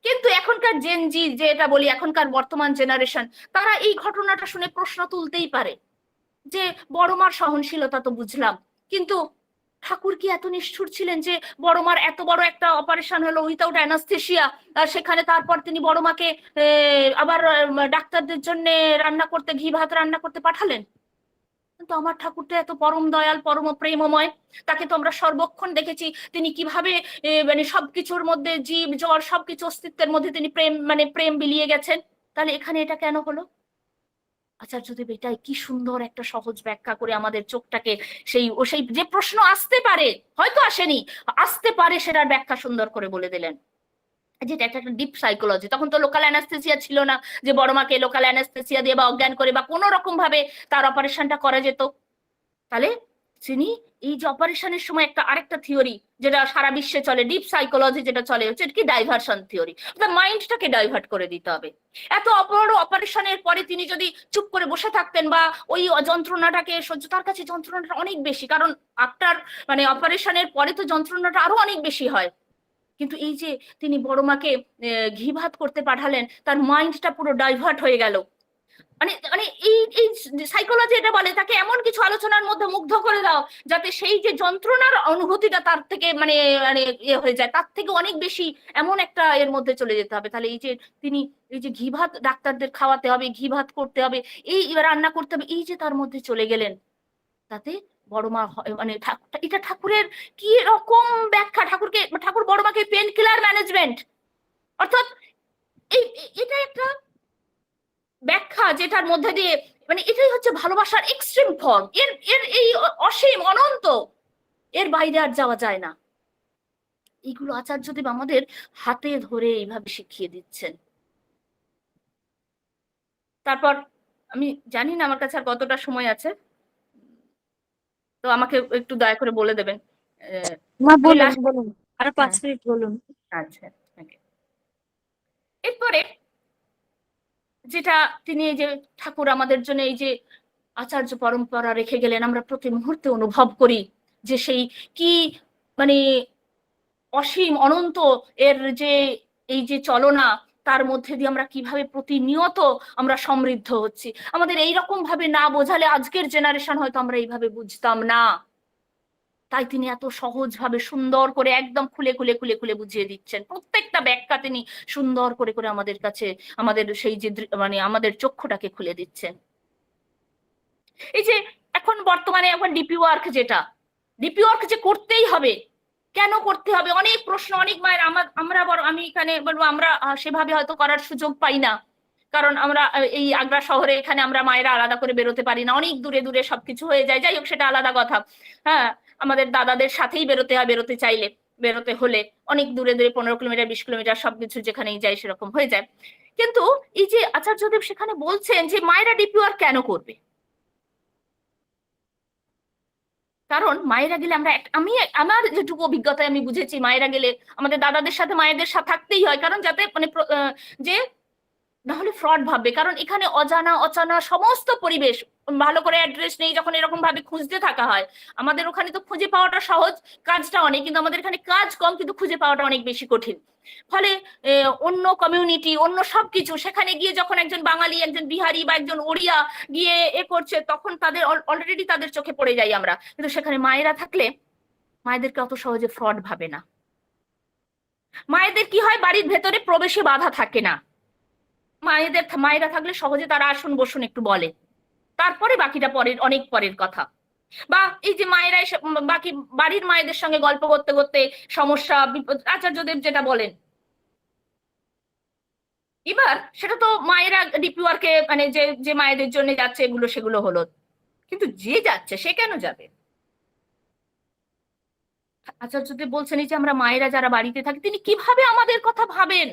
S1: কিন্তু এখনকার জেনজি, যেটা বলি এখনকার বর্তমান জেনারেশন, তারা এই ঘটনাটা শুনে প্রশ্ন তুলতেই পারে যে বড় মার সহনশীলতা তো বুঝলাম, কিন্তু ঠাকুর কি এত নিষ্ঠুর ছিলেন যে বড় মার এত বড় একটা অপারেশন হলো উইথাউট অ্যানাস্থেসিয়া, সেখানে তারপর তিনি বড় মাকে আবার ডাক্তারদের জন্য রান্না করতে, ঘি ভাত রান্না করতে পাঠালেন? কিন্তু আমার ঠাকুরটা এত পরম দয়াল, পরম প্রেমময়, তাকে তো আমরা সর্বক্ষণ দেখেছি তিনি কিভাবে মানে সবকিছুর মধ্যে, জীব জড় সবকিছু অস্তিত্বের মধ্যে তিনি প্রেম, মানে প্রেম বিলিয়ে গেছেন। তাহলে এখানে এটা কেন হলো? আচার্যদেব এটাই কি সুন্দর একটা সহজ ব্যাখ্যা করে আমাদের চোখটাকে সেই যে প্রশ্ন আসতে পারে, হয়তো আসেনি, আসতে পারে, সেটার ব্যাখ্যা সুন্দর করে বলে দিলেন। যেটা একটা ডিপ সাইকোলজি। তখন তো লোকাল অ্যানাস্থেসিয়া ছিল না যে বড় মাকে লোকাল অ্যানাস্থেসিয়া দিয়ে বা অজ্ঞান করে বা কোনো রকম ভাবে তার অপারেশনটা করা যেত। তাহলে তিনি এই যে অপারেশনের সময় একটা আরেকটা থিওরি যেটা সারা বিশ্বে চলে, ডিপ সাইকোলজি যেটা চলে, হচ্ছে কি ডাইভার্সন থিওরি। মাইন্ডটাকে ডাইভার্ট করে দিতে হবে। এত বড় অপারেশনের পরে তিনি যদি চুপ করে বসে থাকতেন বা ওই যন্ত্রণাটাকে সহ্য, তার কাছে যন্ত্রণাটা অনেক বেশি, কারণ আফটার মানে অপারেশনের পরে তো যন্ত্রণাটা আরো অনেক বেশি হয়। কিন্তু এই যে তিনি বড় মাকে ঘি ভাত করতে পাঠালেন, তার মাইন্ডটা পুরো ডাইভার্ট হয়ে গেল। মানে মানে এই এই সাইকোলজি এটা বলে তাকে এমন কিছু আলোচনার মধ্যে মুগ্ধ করে দাও যাতে সেই যে যন্ত্রণার অনুভূতিটা তার থেকে মানে মানে ইয়ে হয়ে যায়, তার থেকে অনেক বেশি এমন একটা এর মধ্যে চলে যেতে হবে। তাহলে এই যে তিনি এই যে ঘি ভাত ডাক্তারদের খাওয়াতে হবে, ঘি ভাত করতে হবে, এই রান্না করতে হবে, এই যে তার মধ্যে চলে গেলেন, তাতে বড় মা মানে এটা ঠাকুরের কি রকম ব্যাখ্যা! ঠাকুর বড় মাকে পেন কিলার ম্যানেজমেন্ট, অর্থাৎ এটা একটা ব্যাখ্যা যেটার মধ্যে দিয়ে মানে এটাই হচ্ছে ভালোবাসার এক্সট্রিম ফর্ম। এর এর এই অসীম অনন্ত, এর বাইরে আর যাওয়া যায় না। এইগুলো আচার্যদেব আমাদের হাতে ধরে এইভাবে শিখিয়ে দিচ্ছেন। তারপর আমি জানি না আমার কাছে আর কতটা সময় আছে, তো আমাকে একটু দয়া করে বলে দেবেন।
S2: মা
S1: আমি
S2: বলুন
S1: লাস্ট,
S2: বলুন, আরো 5 মিনিট বলুন।
S1: আচ্ছা, এরপরে যেটা তিনি এই যে ঠাকুর আমাদের জন্য এই যে আচার্য পরম্পরা রেখে গেলেন, আমরা প্রতি মুহূর্তে অনুভব করি যে সেই কি মানে অসীম অনন্ত এর যে এই যে চলনা, তার মধ্যে দিয়ে আমরা কিভাবে প্রতিনিয়ত আমরা সমৃদ্ধ হচ্ছি। আমাদের এইরকম ভাবে না বোঝালে আজকের জেনারেশন হয়তো আমরা এইভাবে বুঝতাম না। তাই তিনি এত সহজ ভাবে সুন্দর করে একদম খুলে খুলে খুলে খুলে বুঝিয়ে দিচ্ছেন, প্রত্যেকটা ব্যাখ্যা তিনি সুন্দর করে করে আমাদের কাছে, আমাদের সেই যে মানে আমাদের চক্ষুটাকে খুলে দিচ্ছেন। এই যে এখন বর্তমানে এখন ডিপি ওয়ার্ক, যেটা ডিপি ওয়ার্ক যে করতেই হবে, কেন করতে হবে, অনেক প্রশ্ন, অনেক মায়ের আমরা বড়, আমি এখানে বলবো আমরা সেভাবে হয়তো করার সুযোগ পাই না, কারণ আমরা এই আগ্রা শহরে এখানে আমরা মায়েরা আলাদা করে বেরোতে পারি না, অনেক দূরে দূরে সবকিছু হয়ে যায়। যাই হোক, সেটা আলাদা কথা। হ্যাঁ, আমাদের দাদাদের সাথেই বেরোতে হয়, বেরোতে চাইলে, বেরোতে হলে অনেক দূরে দূরে 15 কিলোমিটার 20 কিলোমিটার সবকিছু যেখানেই যায় সেরকম হয়ে যায়। কিন্তু এই যে আচার্যদেব সেখানে বলছেন যে মায়েরা ডিপি ওয়ার্ক কেন করবে, কারণ মায়েরা গেলে আমরা আমি আমার যেটুকু অভিজ্ঞতায় আমি বুঝেছি, মায়েরা গেলে আমাদের দাদাদের সাথে মায়েদের সাথে থাকতেই হয়, কারণ যাতে মানে যে না হলে ফ্রড ভাববে, কারণ এখানে অজানা অচানা সমস্ত পরিবেশ, ভালো করে অ্যাড্রেস নেই, যখন এরকম ভাবে খুঁজতে থাকা হয়। আমাদের ওখানে তো খুঁজে পাওয়াটা সহজ, কাজটা অনেক, কিন্তু আমাদের এখানে কাজ কম কিন্তু খুঁজে পাওয়াটা অনেক বেশি কঠিন। ফলে অন্য কমিউনিটি, অন্য সবকিছু, সেখানে গিয়ে যখন একজন বাঙালি, একজন বিহারি বা একজন ওড়িয়া গিয়ে করছে, তখন তাদের অলরেডি তাদের চোখে পড়ে যাই আমরা। কিন্তু সেখানে মায়েরা থাকলে মায়েদেরকে অত সহজে ফ্রড ভাবে না। মায়েদের কি হয়, বাড়ির ভেতরে প্রবেশে বাধা থাকে না। মায়েরা থাকলে সহজে তারা আসুন বসুন একটু বলে, তারপরে বাকিটা পরের, অনেক পরের কথা। বা এই যে মায়েরা এসে বাকি বাড়ির মায়েদের সঙ্গে গল্প করতে করতে সমস্যা বিপদ আচার্যদেব যেটা বলেন, এবার সেটা তো মায়েরা ডিপি ওয়ার্কে মানে যে যে মায়েদের জন্য যাচ্ছে এগুলো সেগুলো হলো, কিন্তু যে যাচ্ছে সে কেন যাবে? আচার্যদেব বলছেন এই যে আমরা মায়েরা যারা বাড়িতে থাকি, তিনি কিভাবে আমাদের কথা ভাবেন,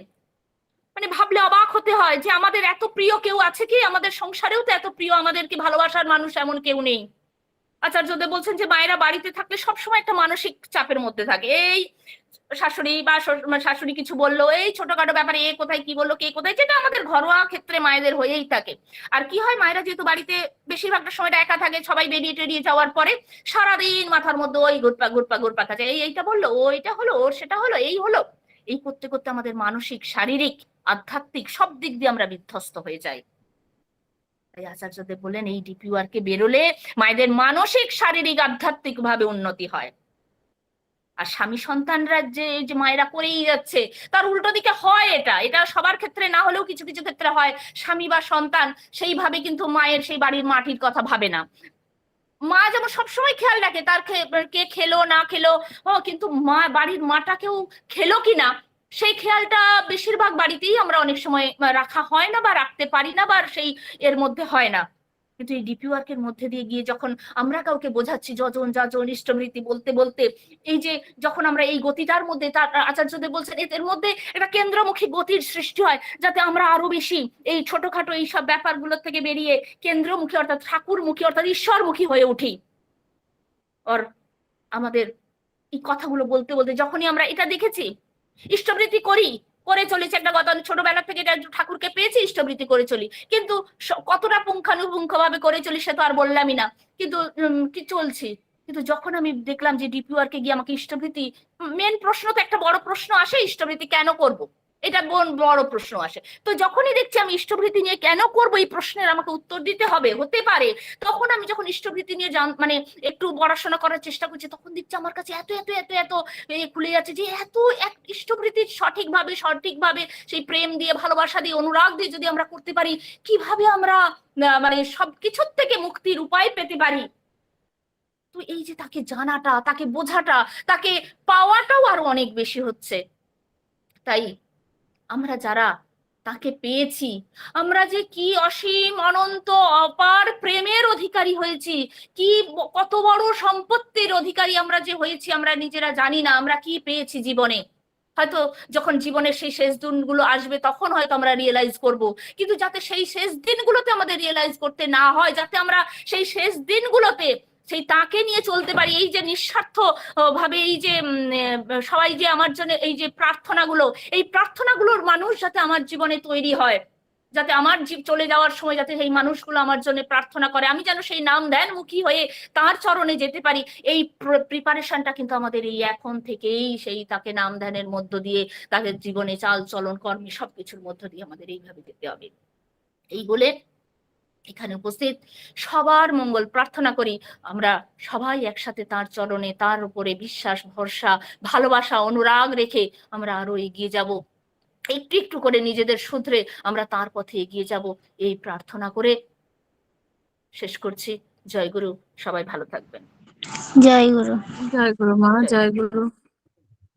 S1: মানে ভাবলে অবাক হতে হয় যে আমাদের এত প্রিয় কেউ আছে কি, আমাদের সংসারেও তো এত প্রিয়, আমাদেরকে ভালোবাসার মানুষ এমন কেউ নেই। আচার্যদেব বলছেন যে মায়েরা বাড়িতে থাকলে সবসময় একটা মানসিক চাপের মধ্যে থাকে। এই শাশুড়ি বা শাশুড়ি কিছু বললো, এই ছোটখাটো ব্যাপারে এ কোথায় কি বললো, কে কোথায়, যেটা আমাদের ঘরোয়া ক্ষেত্রে মায়েদের হয়েই থাকে। আর কি হয়, মায়েরা যেহেতু বাড়িতে বেশিরভাগটা সময়টা একা থাকে, সবাই বেরিয়ে টেরিয়ে যাওয়ার পরে সারাদিন মাথার মধ্যে ওই ঘুরপা ঘুরপা ঘুরপা থাকে, এইটা বললো, ওইটা হলো, ওর সেটা হলো, এই হলো। এই করতে করতে আমাদের মানসিক, শারীরিক, আধ্যাত্মিক সব দিক দিয়ে আমরা বিধ্বস্ত হয়ে যাই। তাই আচার্যদেব বললেন এই ডিপি ওয়ার্কে বেরোলে মায়েদের মানসিক, শারীরিক, আধ্যাত্মিক ভাবে উন্নতি হয়। আর স্বামী সন্তানরা যে যে মায়েরা করেই যাচ্ছে, তার উল্টো দিকে হয়, এটা এটা সবার ক্ষেত্রে না হলেও কিছু কিছু ক্ষেত্রে হয়। স্বামী বা সন্তান সেইভাবে কিন্তু মায়ের সেই বাড়ির মাটির কথা ভাবে না। মা যেমন সবসময় খেয়াল রাখে তার কে খেলো না খেলো, কিন্তু মা বাড়ির মাটাকেও খেলো কিনা সেই খেয়ালটা বেশিরভাগ বাড়িতেই আমরা অনেক সময় রাখা হয় না, বা রাখতে পারি না, বা সেই এর মধ্যে হয় না। কিন্তু এই ডিপি ওয়ার্কের মধ্যে দিয়ে গিয়ে যখন আমরা কাউকে বোঝাচ্ছি, যজন যাজন ইষ্টমৃতি বলতে বলতে, এই যে যখন আমরা এই গতিটার মধ্যে, তার আচার্যদেব বলছেন এর মধ্যে একটা কেন্দ্রমুখী গতির সৃষ্টি হয়, যাতে আমরা আরো বেশি এই ছোটখাটো এই সব ব্যাপারগুলো থেকে বেরিয়ে কেন্দ্রমুখী অর্থাৎ ঠাকুরমুখী অর্থাৎ ঈশ্বরমুখী হয়ে উঠি। আর আমাদের এই কথাগুলো বলতে বলতে যখনই আমরা এটা দেখেছি, ইষ্টবৃত্তি করি, করে চলেছি, একটা কথা ছোটবেলা থেকে এটা ঠাকুরকে পেয়েছি, ইষ্টবৃত্তি করে চলি, কিন্তু কতটা পুঙ্খানুপুঙ্খ ভাবে করে চলি সে তো আর বললামই না, কিন্তু কি চলছি। কিন্তু যখন আমি দেখলাম যে ডিপি ওয়ার্কে গিয়ে আমাকে ইষ্টবৃত্তি, মেন প্রশ্ন তো একটা বড় প্রশ্ন আসে, ইষ্টবৃত্তি কেন করব, এটা বড় প্রশ্ন আসে। তো যখনই দেখছি আমি ইষ্টবৃত্তি নিয়ে কেন করব এই প্রশ্নের আমাকে উত্তর দিতে হবে, হতে পারে, তখন আমি যখন ইষ্টবৃত্তি নিয়ে মানে একটু পড়াশোনা করার চেষ্টা করছি, তখন দেখছি আমার কাছে এত এত এত এত খুলে যাচ্ছে যে এত এক ইষ্টবৃত্তি সঠিকভাবে সঠিকভাবে সেই প্রেম দিয়ে, ভালোবাসা দিয়ে, অনুরাগ দিয়ে যদি আমরা করতে পারি, কিভাবে আমরা মানে সবকিছুর থেকে মুক্তির উপায় পেতে পারি। তো এই যে তাকে জানাটা, তাকে বোঝাটা, তাকে পাওয়াটাও আরো অনেক বেশি হচ্ছে। তাই আমরা যারা তাকে পেয়েছি, আমরা যে কি অসীম অনন্ত অপার প্রেমের অধিকারী হয়েছি, কি কত বড় সম্পত্তির অধিকারী আমরা যে হয়েছি, আমরা নিজেরা জানি না আমরা কি পেয়েছি জীবনে। হয়তো যখন জীবনের সেই শেষ দিনগুলো আসবে তখন হয়তো আমরা রিয়েলাইজ করব, কিন্তু যাতে সেই শেষ দিনগুলোতে আমাদের রিয়েলাইজ করতে না হয়, যাতে আমরা সেই শেষ দিনগুলোতে সেই তাকে নিয়ে চলতে পারি, এই যে নিঃস্বার্থ ভাবে এই যে সবাই যে আমার জন্য এই যে প্রার্থনাগুলো, এই প্রার্থনাগুলোর মানুষ যাতে আমার জীবনে তৈরি হয়, যাতে আমার জীব চলে যাওয়ার সময় যাতে সেই মানুষগুলো আমার জন্য প্রার্থনা করে, আমি যেন সেই নাম ধ্যান মুখী হয়ে তার চরণে যেতে পারি। এই প্রিপারেশনটা কিন্তু আমাদের এই এখন থেকেই সেই তাকে নাম ধ্যানের মধ্য দিয়ে, তাদের জীবনে চাল চলন কর্মে সবকিছুর মধ্য দিয়ে আমাদের এইভাবে যেতে হবে। এই বলে এখানে উপস্থিত সবার মঙ্গল প্রার্থনা করি, আমরা সবাই একসাথে তার চরণে, তার উপরে বিশ্বাস, ভরসা, ভালোবাসা, অনুরাগ রেখে আমরা আরো এগিয়ে যাব, একটু একটু করে নিজেদের শুধরে আমরা তার পথে এগিয়ে যাব, এই প্রার্থনা করে শেষ করছি। জয় গুরু, সবাই ভালো থাকবেন।
S2: জয় গুরু।
S3: জয় গুরু মা,
S1: জয়
S3: জয় গুরু।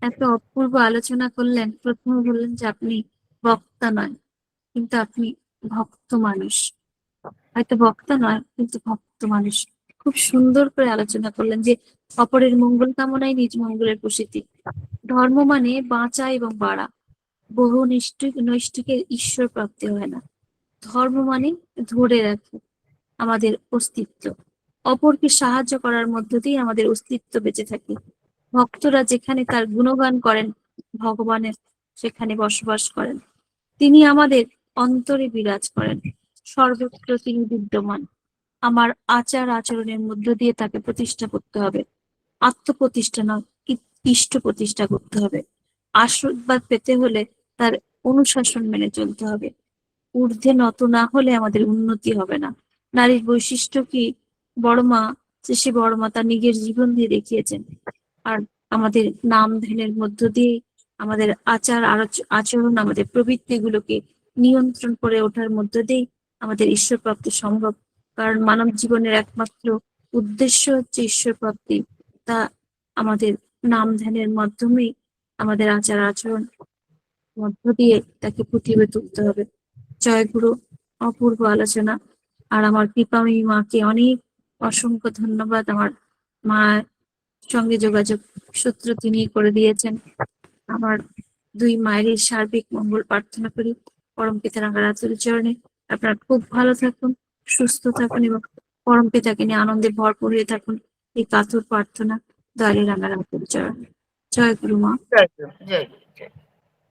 S3: এত অপূর্ব আলোচনা করলেন। প্রথমে বললেন যে আপনি বক্তা নয়, কিন্তু আপনি ভক্ত মানুষ। হয়তো বক্তা নয়, কিন্তু ভক্ত মানুষ। খুব সুন্দর করে আলোচনা করলেন যে অপরের মঙ্গল কামনাই নিজ মঙ্গলের প্রসিদ্ধি। ধর্ম মানে বাঁচা এবং বাড়া। বহু নৈষ্ঠিকের ঈশ্বর প্রাপ্তি হয় না। ধর্ম মানে ধরে রাখে আমাদের অস্তিত্ব। অপরকে সাহায্য করার মধ্য দিয়ে আমাদের অস্তিত্ব বেঁচে থাকে। ভক্তরা যেখানে তার গুণগান করেন, ভগবানের সেখানে বসবাস করেন। তিনি আমাদের অন্তরে বিরাজ করেন, সর্বত্র তিনি বিদ্যমান। আমার আচার আচরণের মধ্য দিয়ে তাকে প্রতিষ্ঠা করতে হবে। আত্মপ্রতিষ্ঠা নয়, ইষ্ট প্রতিষ্ঠা করতে হবে। আশীর্বাদ পেতে হলে তার অনুশাসন মেনে চলতে হবে। ঊর্ধ্বে নত না হলে আমাদের উন্নতি হবে না। নারীর বৈশিষ্ট্য কি? বড় মা, সে বড় মা তার নিজের জীবন দিয়ে দেখিয়েছেন। আর আমাদের নাম ধ্যানের মধ্য দিয়ে আমাদের আচার আচরণ, আমাদের প্রবৃত্তি গুলোকে নিয়ন্ত্রণ করে ওঠার মধ্য দিয়ে আমাদের ঈশ্বর প্রাপ্তি সম্ভব। কারণ মানব জীবনের একমাত্র উদ্দেশ্য হচ্ছে ঈশ্বর প্রাপ্তি। তা আমাদের নাম ধ্যানের মাধ্যমেই আমাদের আচার আচরণ মধ্য দিয়ে তাকে ফুটিয়ে তুলতে হবে। জয় গুরু, অপূর্ব আলোচনা। আর আমার কৃপাময়ী মাকে অনেক অসংখ্য ধন্যবাদ। আমার মায়ের সঙ্গে যোগাযোগ সূত্র তিনি করে দিয়েছেন। আমার দুই মায়েরই সার্বিক মঙ্গল প্রার্থনা করি পরম পিতা রাঙ্গারাতুল চরণে। আপনারা খুব ভালো থাকুন, সুস্থ থাকুন এবং পরম পিতাকে নিয়ে আনন্দে ভরপুর হয়ে থাকুন, এই কাতর প্রার্থনা দয়ালের রাঙা রাঙা চরণে। জয় গুরু মা।
S1: জয় গুরু, জয় গুরু, জয় গুরু।